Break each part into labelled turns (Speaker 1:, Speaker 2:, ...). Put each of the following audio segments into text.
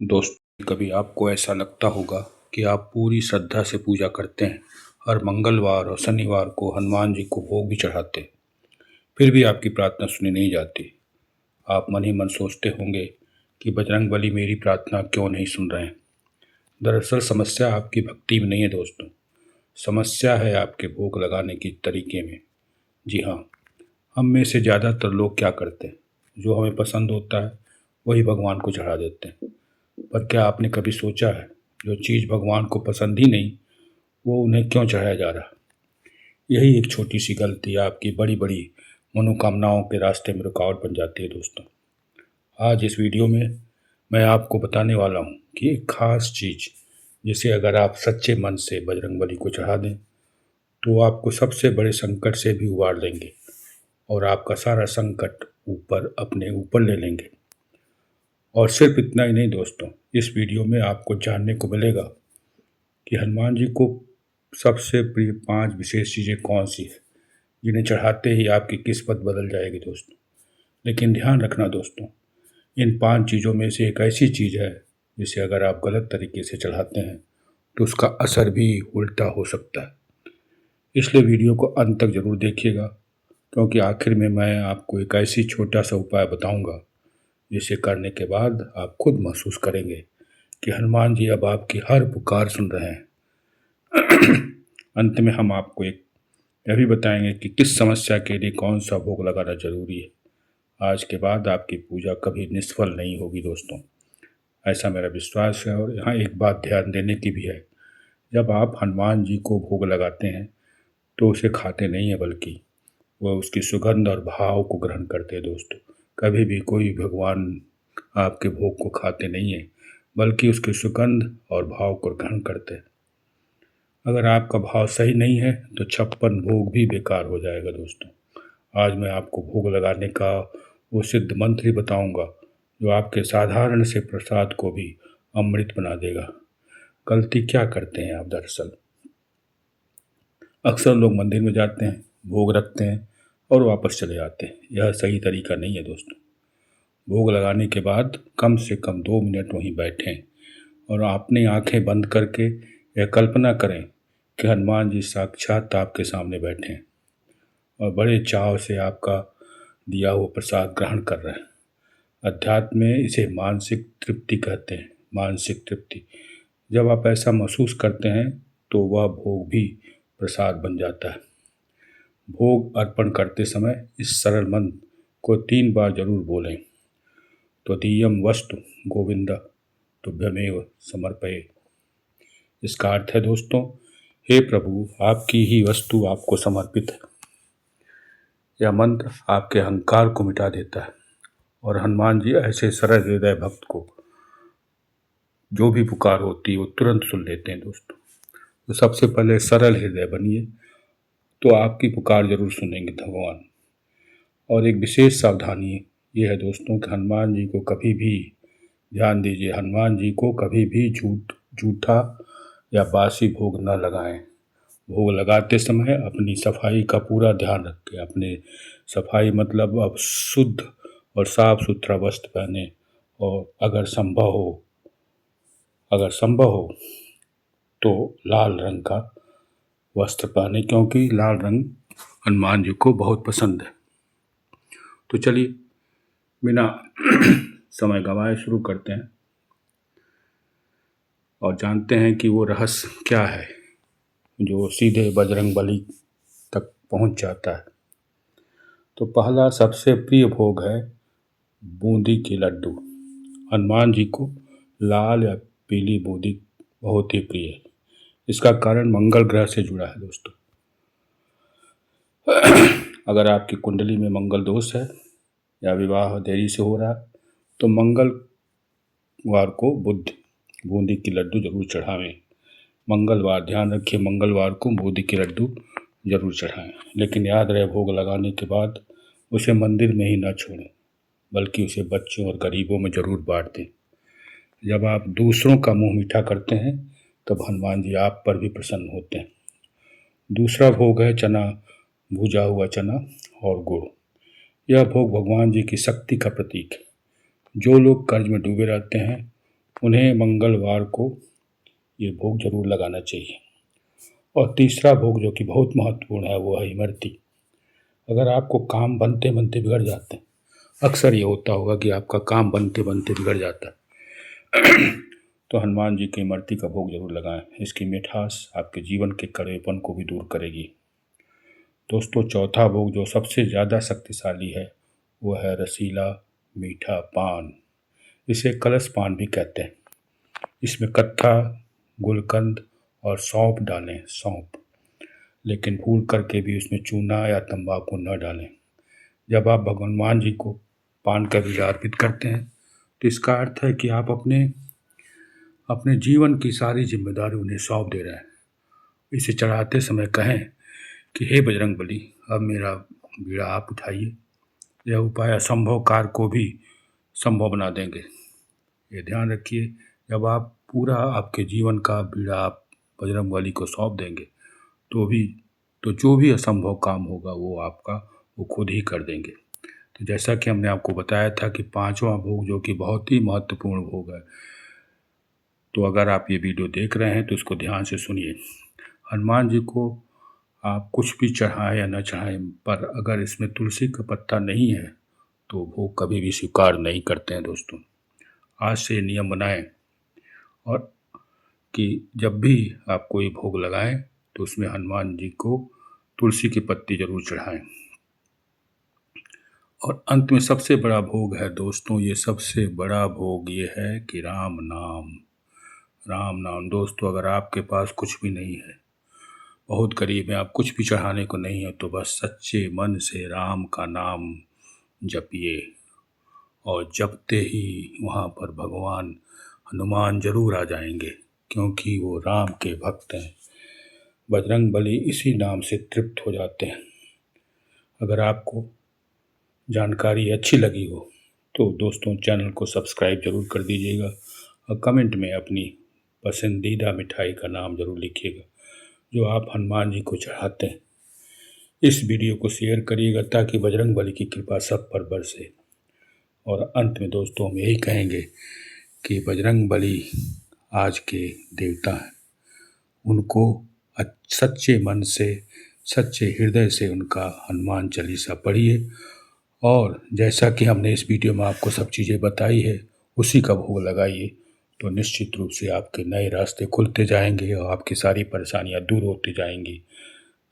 Speaker 1: दोस्तों, कभी आपको ऐसा लगता होगा कि आप पूरी श्रद्धा से पूजा करते हैं, हर मंगलवार और शनिवार को हनुमान जी को भोग भी चढ़ाते हैं, फिर भी आपकी प्रार्थना सुनी नहीं जाती। आप मन ही मन सोचते होंगे कि बजरंगबली मेरी प्रार्थना क्यों नहीं सुन रहे हैं। दरअसल समस्या आपकी भक्ति में नहीं है दोस्तों, समस्या है आपके भोग लगाने के तरीके में। जी हाँ, हम में से ज़्यादातर लोग क्या करते हैं, जो हमें पसंद होता है वही भगवान को चढ़ा देते हैं। पर क्या आपने कभी सोचा है, जो चीज़ भगवान को पसंद ही नहीं वो उन्हें क्यों चढ़ाया जा रहा? यही एक छोटी सी गलती आपकी बड़ी बड़ी मनोकामनाओं के रास्ते में रुकावट बन जाती है दोस्तों। आज इस वीडियो में मैं आपको बताने वाला हूँ कि एक खास चीज़ जिसे अगर आप सच्चे मन से बजरंगबली को चढ़ा दें तो आपको सबसे बड़े संकट से भी उबार लेंगे और आपका सारा संकट ऊपर अपने ऊपर ले लेंगे। और सिर्फ इतना ही नहीं दोस्तों, इस वीडियो में आपको जानने को मिलेगा कि हनुमान जी को सबसे प्रिय 5 विशेष चीज़ें कौन सी है, जिन्हें चढ़ाते ही आपकी किस्मत बदल जाएगी दोस्तों। लेकिन ध्यान रखना दोस्तों, इन 5 चीज़ों में से एक ऐसी चीज़ है जिसे अगर आप गलत तरीके से चढ़ाते हैं तो उसका असर भी उल्टा हो सकता है। इसलिए वीडियो को अंत तक ज़रूर देखिएगा, क्योंकि आखिर में मैं आपको एक ऐसी छोटा सा उपाय बताऊंगा जिसे करने के बाद आप खुद महसूस करेंगे कि हनुमान जी अब आपकी हर पुकार सुन रहे हैं। अंत में हम आपको यह भी बताएंगे कि किस समस्या के लिए कौन सा भोग लगाना जरूरी है। आज के बाद आपकी पूजा कभी निष्फल नहीं होगी दोस्तों, ऐसा मेरा विश्वास है। और यहाँ एक बात ध्यान देने की भी है, जब आप हनुमान जी को भोग लगाते हैं तो उसे खाते नहीं है, बल्कि वह उसकी सुगंध और भाव को ग्रहण करते हैं दोस्तों। कभी भी कोई भगवान आपके भोग को खाते नहीं है, बल्कि उसकी सुगंध और भाव को ग्रहण करते हैं। अगर आपका भाव सही नहीं है तो 56 भोग भी बेकार हो जाएगा दोस्तों। आज मैं आपको भोग लगाने का वो सिद्ध मंत्र ही बताऊंगा जो आपके साधारण से प्रसाद को भी अमृत बना देगा। गलती क्या करते हैं आप? दरअसल अक्सर लोग मंदिर में जाते हैं, भोग रखते हैं और वापस चले जाते हैं। यह सही तरीका नहीं है दोस्तों। भोग लगाने के बाद कम से कम 2 मिनट वहीं बैठें और अपनी आंखें बंद करके यह कल्पना करें कि हनुमान जी साक्षात आपके सामने बैठे हैं और बड़े चाव से आपका दिया हुआ प्रसाद ग्रहण कर रहे हैं। अध्यात्म में इसे मानसिक तृप्ति कहते हैं। मानसिक तृप्ति, जब आप ऐसा महसूस करते हैं तो वह भोग भी प्रसाद बन जाता है। भोग अर्पण करते समय इस सरल मंत्र को 3 बार जरूर बोलें। त्वदीयं वस्तु गोविंद तुभ्यमेव समर्पये। इसका अर्थ है दोस्तों, हे प्रभु, आपकी ही वस्तु आपको समर्पित है। यह मंत्र आपके अहंकार को मिटा देता है और हनुमान जी ऐसे सरल हृदय भक्त को जो भी पुकार होती है वो तुरंत सुन लेते हैं दोस्तों। तो सबसे पहले सरल हृदय बनिए तो आपकी पुकार जरूर सुनेंगे भगवान। और एक विशेष सावधानी ये है दोस्तों कि हनुमान जी को कभी भी, ध्यान दीजिए, हनुमान जी को कभी भी झूठा या बासी भोग न लगाएं। भोग लगाते समय अपनी सफाई का पूरा ध्यान रखें। अपने सफाई मतलब अब शुद्ध और साफ सुथरा वस्त्र पहने और अगर संभव हो तो लाल रंग का वस्त्र पहने, क्योंकि लाल रंग हनुमान जी को बहुत पसंद है। तो चलिए बिना समय गंवाए शुरू करते हैं और जानते हैं कि वो रहस्य क्या है जो सीधे बजरंगबली तक पहुंच जाता है। तो पहला सबसे प्रिय भोग है बूंदी के लड्डू। हनुमान जी को लाल या पीली बूंदी बहुत ही प्रिय है। इसका कारण मंगल ग्रह से जुड़ा है दोस्तों। अगर आपकी कुंडली में मंगल दोष है या विवाह देरी से हो रहा है तो मंगलवार को बूंदी के लड्डू जरूर चढ़ावें। मंगलवार, ध्यान रखिए, मंगलवार को बूंदी के लड्डू जरूर चढ़ाएं। लेकिन याद रहे, भोग लगाने के बाद उसे मंदिर में ही न छोड़ें, बल्कि उसे बच्चों और गरीबों में जरूर बांट दें। जब आप दूसरों का मुंह मीठा करते हैं तब हनुमान जी आप पर भी प्रसन्न होते हैं। दूसरा भोग है चना, भुजा हुआ चना और गुड़। यह भोग भगवान जी की शक्ति का प्रतीक है। जो लोग कर्ज में डूबे रहते हैं उन्हें मंगलवार को ये भोग जरूर लगाना चाहिए। और तीसरा भोग जो कि बहुत महत्वपूर्ण है वो है इमरती। अगर आपको काम बनते बनते बिगड़ जाते हैं, अक्सर ये होता होगा कि आपका काम बनते बनते बिगड़ जाता है तो हनुमान जी की इमरती का भोग जरूर लगाएं। इसकी मिठास आपके जीवन के कड़वेपन को भी दूर करेगी। दोस्तों, चौथा भोग जो सबसे ज़्यादा शक्तिशाली है वो है रसीला मीठा पान। इसे कलश पान भी कहते हैं। इसमें कत्था, गुलकंद और सौंफ डालें, सौंफ, लेकिन भूल करके भी उसमें चूना या तंबाकू न डालें। जब आप भगवान जी को पान का बीज अर्पित करते हैं तो इसका अर्थ है कि आप अपने जीवन की सारी जिम्मेदारी उन्हें सौंप दे रहे हैं। इसे चढ़ाते समय कहें कि हे बजरंग बली, अब मेरा बीड़ा आप उठाइए। यह उपाय असंभव कार्य को भी संभव बना देंगे। ये ध्यान रखिए, जब आप पूरा आपके जीवन का बीड़ा आप बजरंग बली को सौंप देंगे तो जो भी असंभव काम होगा वो खुद ही कर देंगे। तो जैसा कि हमने आपको बताया था कि पांचवा भोग जो कि बहुत ही महत्वपूर्ण भोग है, तो अगर आप ये वीडियो देख रहे हैं तो इसको ध्यान से सुनिए। हनुमान जी को आप कुछ भी चढ़ाएं या न चढ़ाएं, पर अगर इसमें तुलसी का पत्ता नहीं है तो भोग कभी भी स्वीकार नहीं करते हैं। दोस्तों, आज से नियम बनाएं और कि जब भी आप कोई भोग लगाएं तो उसमें हनुमान जी को तुलसी की पत्ती जरूर चढ़ाएं। और अंत में सबसे बड़ा भोग है दोस्तों, ये सबसे बड़ा भोग ये है कि राम नाम। राम नाम दोस्तों, अगर आपके पास कुछ भी नहीं है, बहुत गरीब है, आप कुछ भी चढ़ाने को नहीं है, तो बस सच्चे मन से राम का नाम जपिए और जपते ही वहाँ पर भगवान हनुमान जरूर आ जाएंगे, क्योंकि वो राम के भक्त हैं। बजरंग बली इसी नाम से तृप्त हो जाते हैं। अगर आपको जानकारी अच्छी लगी हो तो दोस्तों चैनल को सब्सक्राइब जरूर कर दीजिएगा और कमेंट में अपनी पसंदीदा मिठाई का नाम जरूर लिखिएगा जो आप हनुमान जी को चढ़ाते हैं। इस वीडियो को शेयर करिएगा ताकि बजरंग बली की कृपा सब पर बरसे। और अंत में दोस्तों हम यही कहेंगे कि बजरंग बली आज के देवता हैं। उनको सच्चे मन से, सच्चे हृदय से उनका हनुमान चालीसा पढ़िए और जैसा कि हमने इस वीडियो में आपको सब चीज़ें बताई है उसी का भोग लगाइए, तो निश्चित रूप से आपके नए रास्ते खुलते जाएंगे और आपकी सारी परेशानियां दूर होती जाएंगी।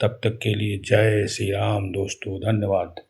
Speaker 1: तब तक के लिए जय श्री राम दोस्तों, धन्यवाद।